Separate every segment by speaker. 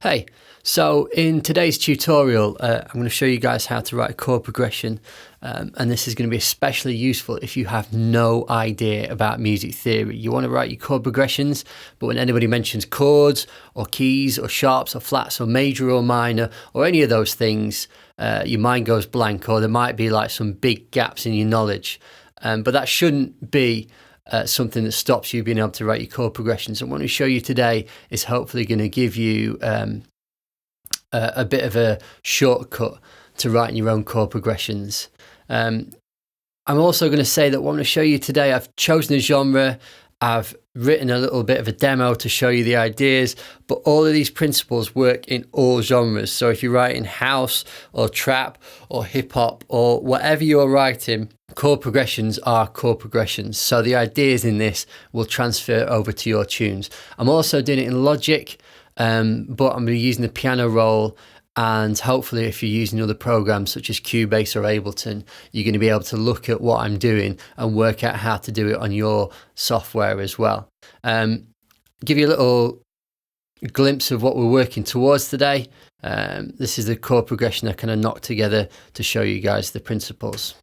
Speaker 1: Hey, so in today's tutorial, I'm going to show you guys how to write a chord progression, and this is going to be especially useful if you have no idea about music theory. You want to write your chord progressions, but when anybody mentions chords or keys or sharps or flats or major or minor or any of those things, your mind goes blank, or there might be like some big gaps in your knowledge, but that shouldn't be something that stops you being able to write your chord progressions. And what I'm going to show you today is hopefully going to give you a bit of a shortcut to writing your own chord progressions. I'm also going to say that what I'm going to show you today, I've chosen a genre, I've written a little bit of a demo to show you the ideas, but all of these principles work in all genres. So if you're writing house or trap or hip hop or whatever you're writing, chord progressions are chord progressions. So the ideas in this will transfer over to your tunes. I'm also doing it in Logic, but I'm going to be using the piano roll. And hopefully if you're using other programs such as Cubase or Ableton, you're going to be able to look at what I'm doing and work out how to do it on your software as well. Give you a little glimpse of what we're working towards today. This is the chord progression I kind of knocked together to show you guys the principles.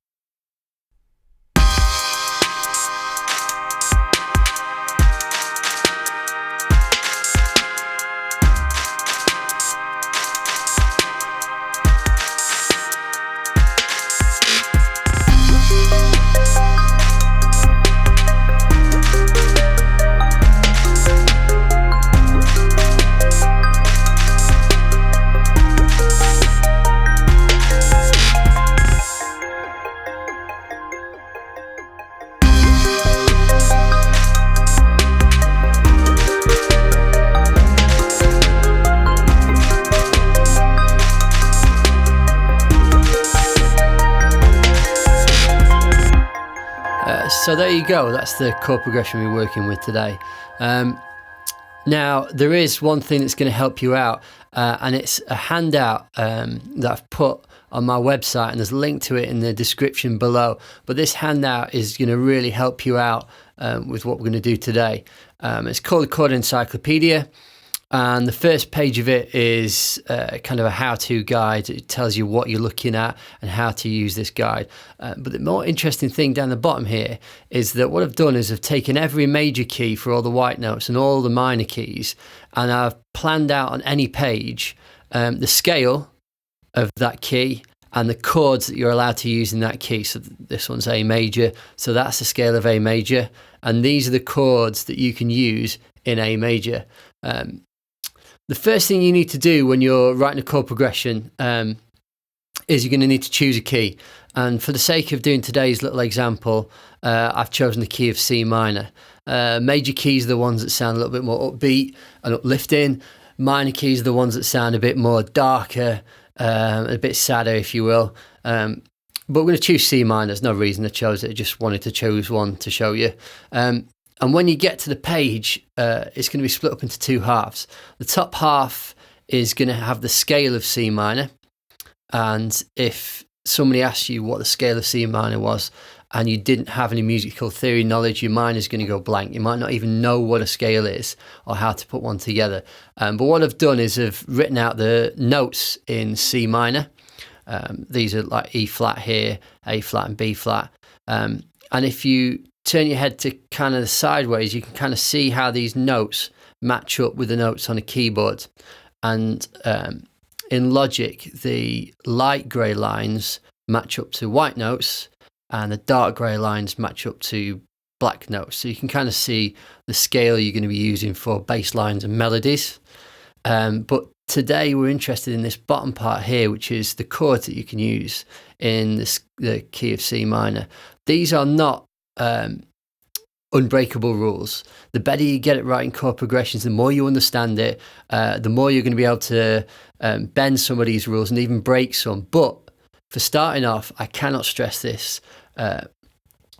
Speaker 1: So there you go, that's the chord progression we're working with today. Now, there is one thing that's going to help you out, and it's a handout that I've put on my website, and there's a link to it in the description below. But this handout is going to really help you out with what we're going to do today. It's called the Chord Encyclopedia. And the first page of it is kind of a how-to guide. It tells you what you're looking at and how to use this guide. But the more interesting thing down the bottom here is that what I've done is I've taken every major key for all the white notes and all the minor keys, and I've planned out on any page the scale of that key and the chords that you're allowed to use in that key. So this one's A major, so that's the scale of A major. And these are the chords that you can use in A major. The first thing you need to do when you're writing a chord progression is you're going to need to choose a key. And for the sake of doing today's little example, I've chosen the key of C minor. Major keys are the ones that sound a little bit more upbeat and uplifting. Minor keys are the ones that sound a bit more darker, a bit sadder, if you will. But we're going to choose C minor. There's no reason I chose it. I just wanted to choose one to show you. And when you get to the page, it's going to be split up into two halves. The top half is going to have the scale of C minor. And if somebody asks you what the scale of C minor was and you didn't have any musical theory knowledge, your mind is going to go blank. You might not even know what a scale is or how to put one together. But what I've done is I've written out the notes in C minor. These are like E flat here, A flat and B flat. And if you turn your head to kind of sideways, you can kind of see how these notes match up with the notes on a keyboard. And in Logic, the light grey lines match up to white notes and the dark grey lines match up to black notes. So you can kind of see the scale you're going to be using for bass lines and melodies. But today we're interested in this bottom part here, which is the chords that you can use in the key of C minor. These are not unbreakable rules. The better you get at writing chord progressions, the more you understand it, the more you're going to be able to bend some of these rules and even break some. But for starting off, I cannot stress this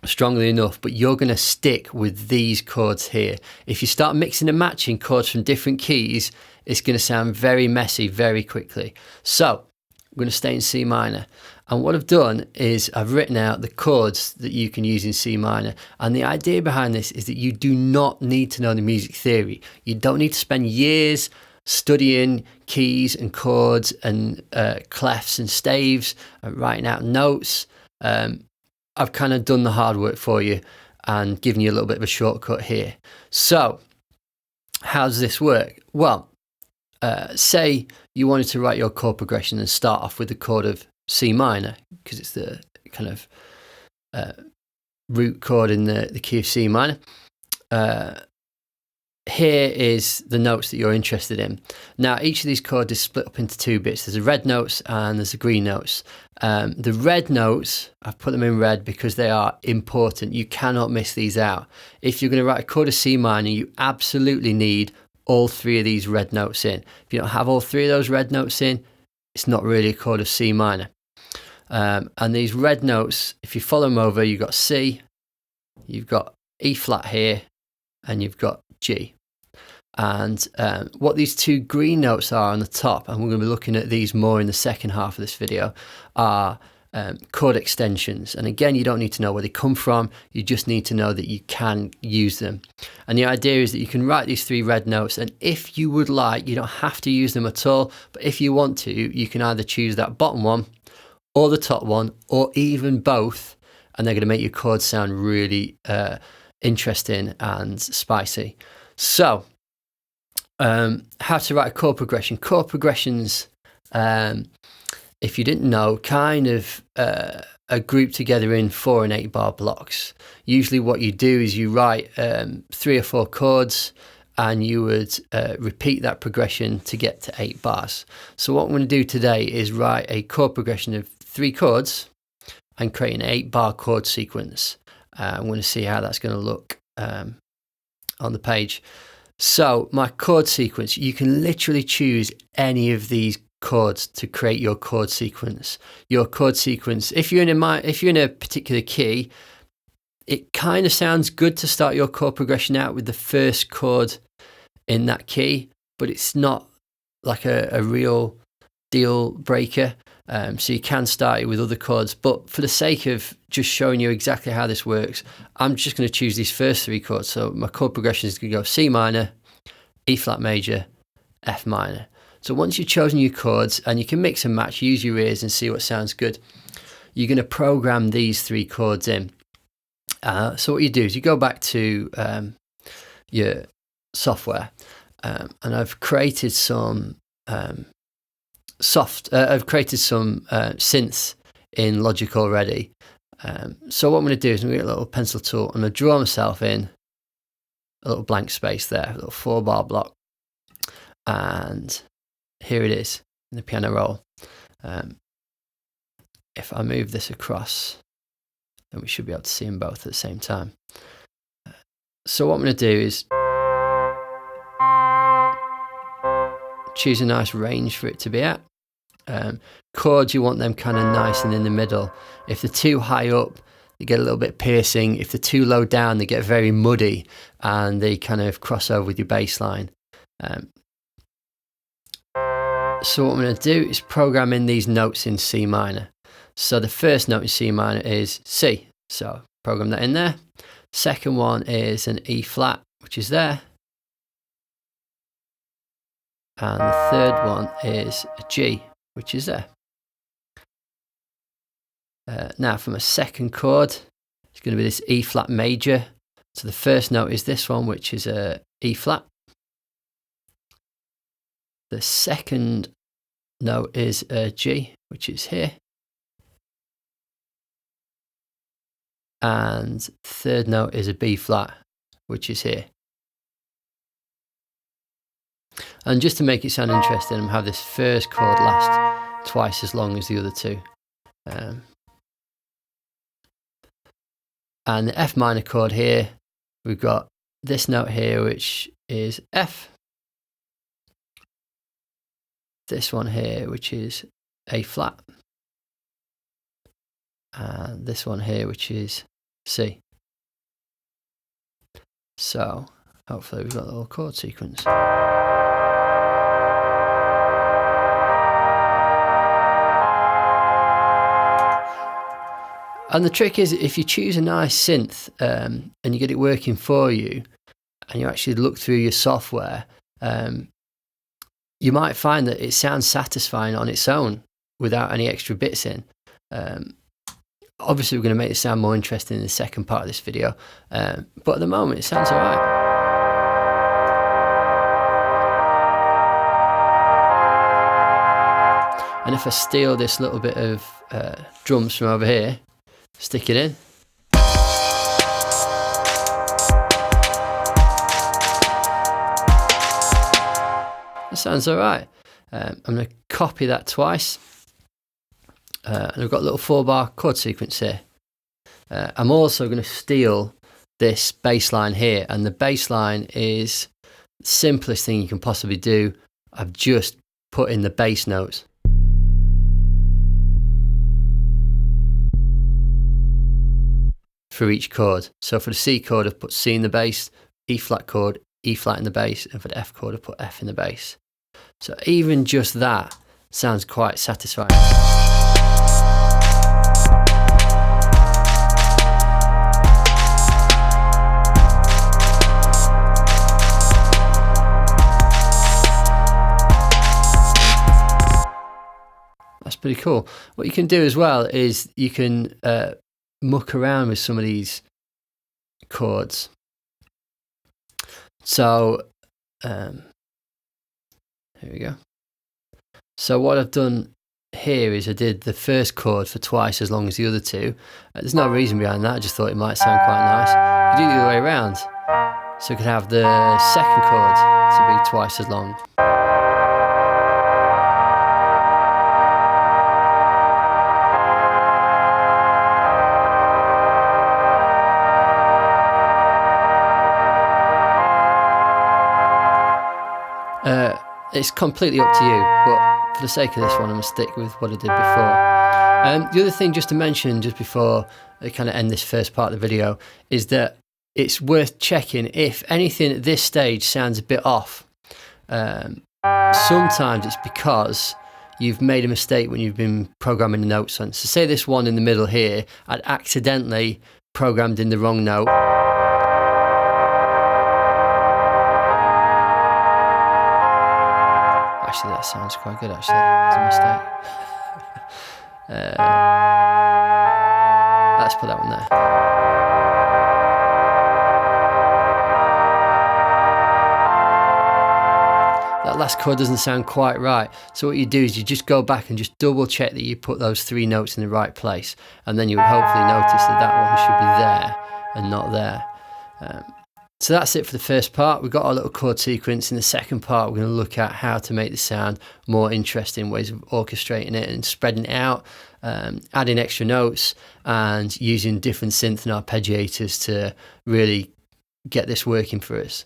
Speaker 1: strongly enough, but you're going to stick with these chords here. If you start mixing and matching chords from different keys, it's going to sound very messy very quickly. So I'm going to stay in C minor. And what I've done is I've written out the chords that you can use in C minor. And the idea behind this is that you do not need to know the music theory. You don't need to spend years studying keys and chords and clefs and staves and writing out notes, I've kind of done the hard work for you and given you a little bit of a shortcut here. So how does this work? Well, say you wanted to write your chord progression and start off with the chord of C minor, because it's the kind of root chord in the key of C minor. Here is the notes that you're interested in. Now, each of these chords is split up into two bits. There's the red notes and there's the green notes. The red notes, I've put them in red because they are important. You cannot miss these out. If you're going to write a chord of C minor, you absolutely need all three of these red notes in. If you don't have all three of those red notes in, it's not really a chord of C minor. And these red notes, if you follow them over, you've got C, you've got E flat here, and you've got G. And what these two green notes are on the top, and we're going to be looking at these more in the second half of this video, are chord extensions. And again, you don't need to know where they come from, you just need to know that you can use them. And the idea is that you can write these three red notes, and if you would like, you don't have to use them at all, but if you want to, you can either choose that bottom one or the top one, or even both, and they're going to make your chords sound really interesting and spicy. So, how to write a chord progression. Chord progressions, if you didn't know, kind of are grouped together in 4 and 8 bar blocks. Usually what you do is you write 3 or 4 chords, and you would repeat that progression to get to 8 bars. So what I'm going to do today is write a chord progression of 3 chords and create an 8 bar chord sequence. I'm going to see how that's going to look on the page. So my chord sequence, you can literally choose any of these chords to create your chord sequence. Your chord sequence, if you're in a particular key, it kind of sounds good to start your chord progression out with the first chord in that key, but it's not like a real deal breaker. So you can start it with other chords, but for the sake of just showing you exactly how this works, I'm just going to choose these first 3 chords. So my chord progression is going to go C minor, E flat major, F minor. So once you've chosen your chords, and you can mix and match, use your ears and see what sounds good, you're going to program these 3 chords in. So what you do is you go back to your software, and I've created some synths in Logic already. So what I'm going to do is I'm going to get a little pencil tool. I'm going to draw myself in a little blank space there, a little 4 bar block, and here it is in the piano roll. If I move this across, then we should be able to see them both at the same time. So what I'm going to do is choose a nice range for it to be at. Chords, you want them kind of nice and in the middle. If they're too high up, they get a little bit piercing. If they're too low down, they get very muddy and they kind of cross over with your bass line. So what I'm going to do is program in these notes in C minor. So the first note in C minor is C. So program that in there. Second one is an E flat, which is there. And the third one is a G, which is there. Now from a second chord, it's going to be this E flat major. So the first note is this one, which is a E flat. The second note is a G, which is here. And third note is a B flat, which is here. And just to make it sound interesting, I'm have this first chord last twice as long as the other 2. And the F minor chord here, we've got this note here, which is F. This one here, which is A flat. And this one here, which is C. So hopefully we've got a little chord sequence. And the trick is, if you choose a nice synth and you get it working for you, and you actually look through your software, you might find that it sounds satisfying on its own without any extra bits in. Obviously, we're going to make it sound more interesting in the second part of this video, but at the moment it sounds alright. And if I steal this little bit of drums from over here, stick it in. That sounds alright. I'm going to copy that twice. And I've got a little 4-bar chord sequence here. I'm also going to steal this bass line here, and the bass line is the simplest thing you can possibly do. I've just put in the bass notes. For each chord. So for the C chord, I've put C in the bass, E flat chord, E flat in the bass, and for the F chord, I've put F in the bass. So even just that sounds quite satisfying. That's pretty cool. What you can do as well is you can muck around with some of these chords. So here we go. So what I've done here is I did the first chord for twice as long as the other two. There's no reason behind that, I just thought it might sound quite nice. You do it the other way around. So you could have the second chord to be twice as long. It's completely up to you, but for the sake of this one, I'm going to stick with what I did before. The other thing just to mention, just before I kind of end this first part of the video, is that it's worth checking if anything at this stage sounds a bit off. Sometimes it's because you've made a mistake when you've been programming the notes on. So say this one in the middle here, I'd accidentally programmed in the wrong note. Actually, that sounds quite good, actually. It's a mistake. Let's put that one there. That last chord doesn't sound quite right. So what you do is you just go back and just double check that you put those 3 notes in the right place. And then you would hopefully notice that that one should be there and not there. So that's it for the first part. We've got our little chord sequence. In the second part, we're going to look at how to make the sound more interesting, ways of orchestrating it and spreading it out, adding extra notes and using different synth and arpeggiators to really get this working for us.